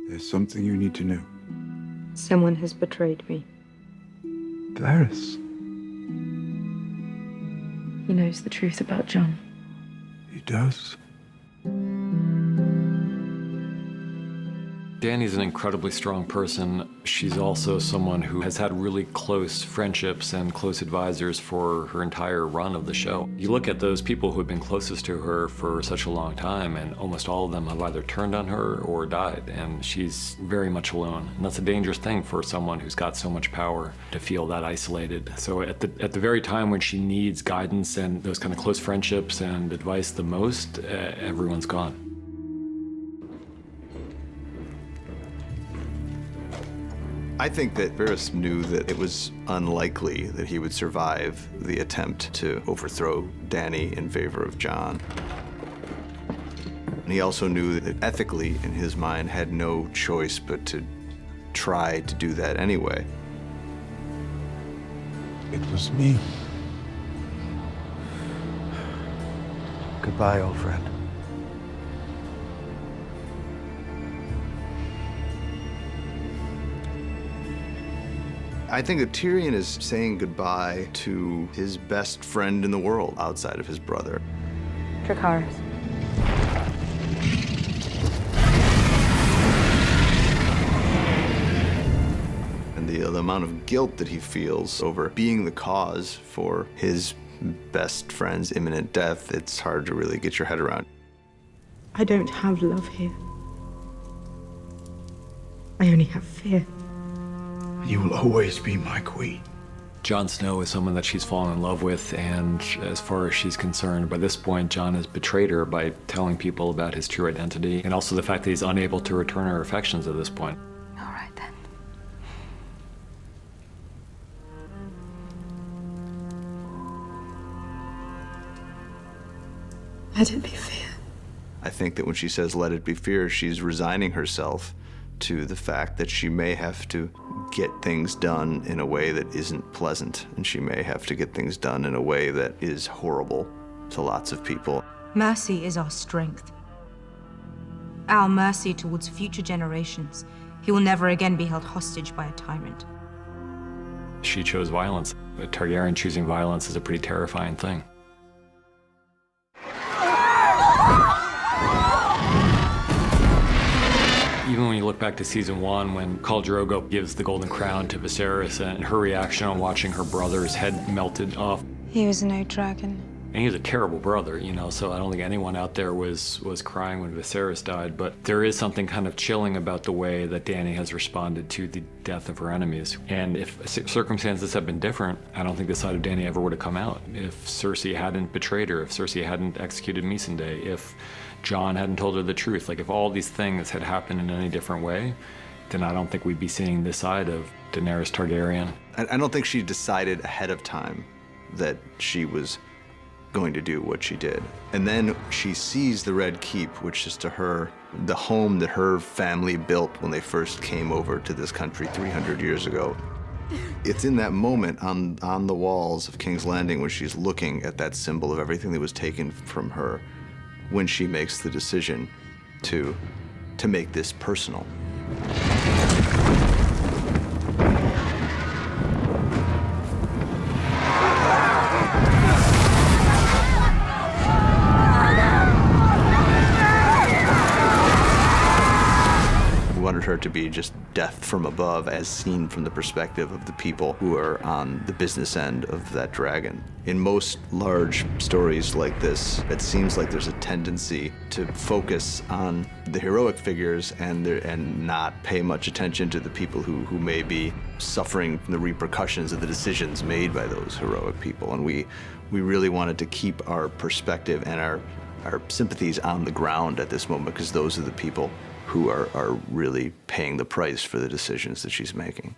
There's something you need to know. Someone has betrayed me. Varys. He knows the truth about Jon. He does. Dany's an incredibly strong person. She's also someone who has had really close friendships and close advisors for her entire run of the show. You look at those people who have been closest to her for such a long time, and almost all of them have either turned on her or died, and she's very much alone. And that's a dangerous thing for someone who's got so much power, to feel that isolated. So at the very time when she needs guidance and those kind of close friendships and advice the most, everyone's gone. I think that Varys knew that it was unlikely that he would survive the attempt to overthrow Dany in favor of Jon. And he also knew that ethically, in his mind, had no choice but to try to do that anyway. It was me. Goodbye, old friend. I think that Tyrion is saying goodbye to his best friend in the world outside of his brother. Dracarys. And the amount of guilt that he feels over being the cause for his best friend's imminent death, it's hard to really get your head around. I don't have love here. I only have fear. You will always be my queen. Jon Snow is someone that she's fallen in love with, and as far as she's concerned, by this point, Jon has betrayed her by telling people about his true identity, and also the fact that he's unable to return her affections at this point. All right, then. Let it be fear. I think that when she says, let it be fear, she's resigning herself to the fact that she may have to get things done in a way that isn't pleasant, and she may have to get things done in a way that is horrible to lots of people. Mercy is our strength. Our mercy towards future generations. He will never again be held hostage by a tyrant. She chose violence. A Targaryen choosing violence is a pretty terrifying thing. Even when you look back to season 1, when Khal Drogo gives the Golden Crown to Viserys, and her reaction on watching her brother's head melted off. He was no dragon. And he was a terrible brother, you know, so I don't think anyone out there was crying when Viserys died, but there is something kind of chilling about the way that Dany has responded to the death of her enemies. And if circumstances had been different, I don't think the side of Dany ever would have come out. If Cersei hadn't betrayed her, if Cersei hadn't executed Missandei, if Jon hadn't told her the truth, like if all these things had happened in any different way, then I don't think we'd be seeing this side of Daenerys Targaryen. I don't think she decided ahead of time that she was going to do what she did. And then she sees the Red Keep, which is to her the home that her family built when they first came over to this country 300 years ago. It's in that moment on the walls of King's Landing when she's looking at that symbol of everything that was taken from her, when she makes the decision to make this personal. Wanted her to be just death from above, as seen from the perspective of the people who are on the business end of that dragon. In most large stories like this, it seems like there's a tendency to focus on the heroic figures and not pay much attention to the people who may be suffering from the repercussions of the decisions made by those heroic people. And we really wanted to keep our perspective and our sympathies on the ground at this moment, because those are the people who are really paying the price for the decisions that she's making.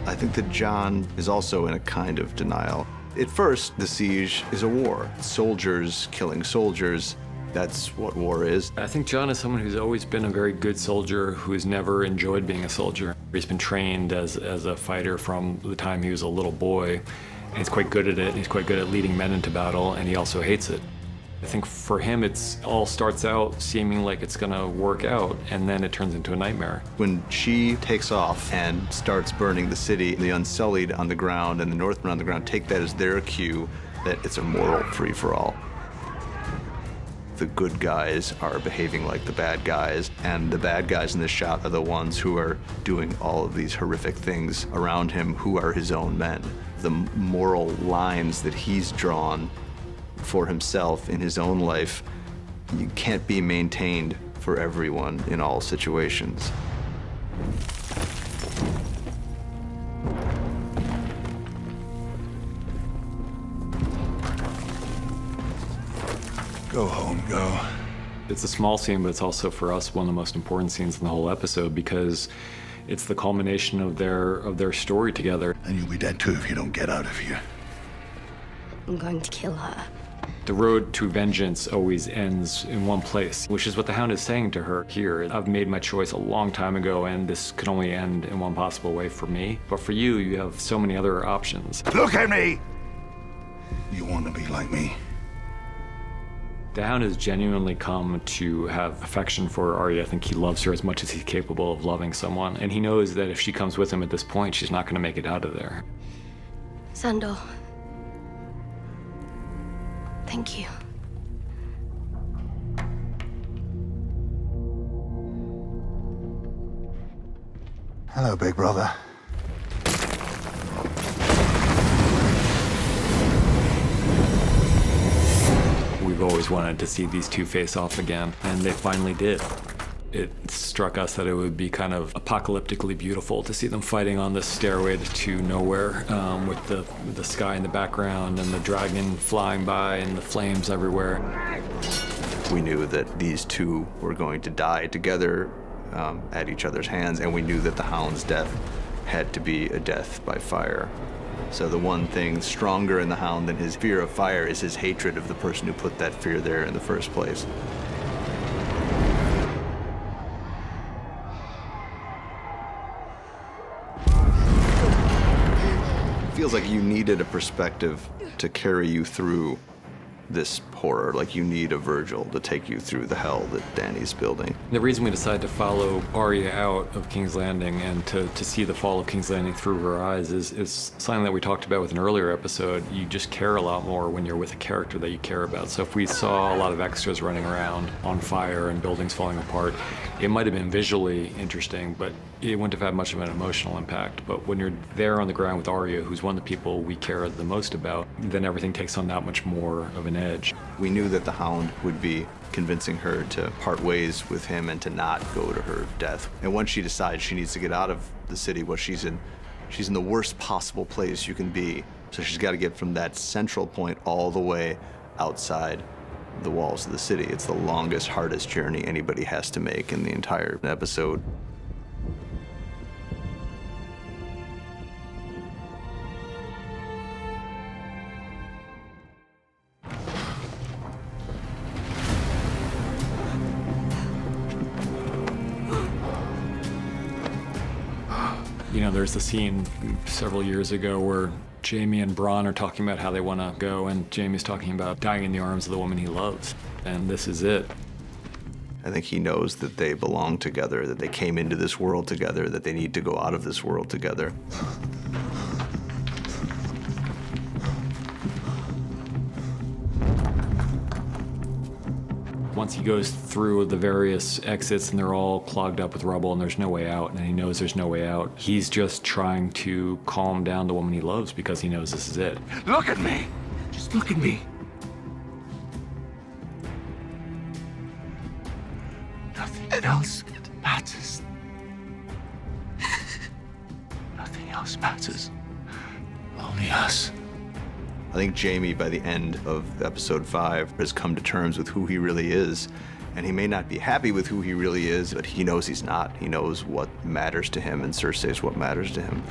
I think that Jon is also in a kind of denial. At first, the siege is a war. Soldiers killing soldiers. That's what war is. I think Jon is someone who's always been a very good soldier, who's never enjoyed being a soldier. He's been trained as a fighter from the time he was a little boy. He's quite good at it. He's quite good at leading men into battle, and he also hates it. I think for him, it's all starts out seeming like it's gonna work out, and then it turns into a nightmare. When she takes off and starts burning the city, the Unsullied on the ground and the Northmen on the ground take that as their cue that it's a moral free-for-all. The good guys are behaving like the bad guys, and the bad guys in this shot are the ones who are doing all of these horrific things around him, who are his own men. The moral lines that he's drawn for himself in his own life, you can't be maintained for everyone in all situations. Go home, go. It's a small scene, but it's also for us one of the most important scenes in the whole episode because it's the culmination of their story together. And you'll be dead too if you don't get out of here. I'm going to kill her. The road to vengeance always ends in one place, which is what the Hound is saying to her here. I've made my choice a long time ago, and this could only end in one possible way for me. But for you, you have so many other options. Look at me! You want to be like me? The Hound has genuinely come to have affection for Arya. I think he loves her as much as he's capable of loving someone. And he knows that if she comes with him at this point, she's not going to make it out of there. Sandor. Thank you. Hello, big brother. We've always wanted to see these two face off again, and they finally did. It struck us that it would be kind of apocalyptically beautiful to see them fighting on this stairway to nowhere, with the sky in the background and the dragon flying by and the flames everywhere. We knew that these two were going to die together at each other's hands, and we knew that the Hound's death had to be a death by fire. So the one thing stronger in the Hound than his fear of fire is his hatred of the person who put that fear there in the first place. Feels like you needed a perspective to carry you through this horror, like you need a Virgil to take you through the hell that Dany's building. The reason we decided to follow Arya out of King's Landing and to see the fall of King's Landing through her eyes is something that we talked about with an earlier episode. You just care a lot more when you're with a character that you care about. So if we saw a lot of extras running around on fire and buildings falling apart, it might have been visually interesting, but it wouldn't have had much of an emotional impact. But when you're there on the ground with Arya, who's one of the people we care the most about, then everything takes on that much more of an edge. We knew that the Hound would be convincing her to part ways with him and to not go to her death. And once she decides she needs to get out of the city, well, she's in the worst possible place you can be. So she's got to get from that central point all the way outside the walls of the city. It's the longest, hardest journey anybody has to make in the entire episode. You know, there's a scene several years ago where Jaime and Bronn are talking about how they want to go, and Jaime's talking about dying in the arms of the woman he loves. And this is it. I think he knows that they belong together, that they came into this world together, that they need to go out of this world together. Once he goes through the various exits and they're all clogged up with rubble and there's no way out, and he knows there's no way out, he's just trying to calm down the woman he loves because he knows this is it. Look at me! Just look at me. Nothing else matters. Nothing else matters. Only us. I think Jaime, by the end of episode 5, has come to terms with who he really is. And he may not be happy with who he really is, but he knows he's not. He knows what matters to him, and Cersei is what matters to him.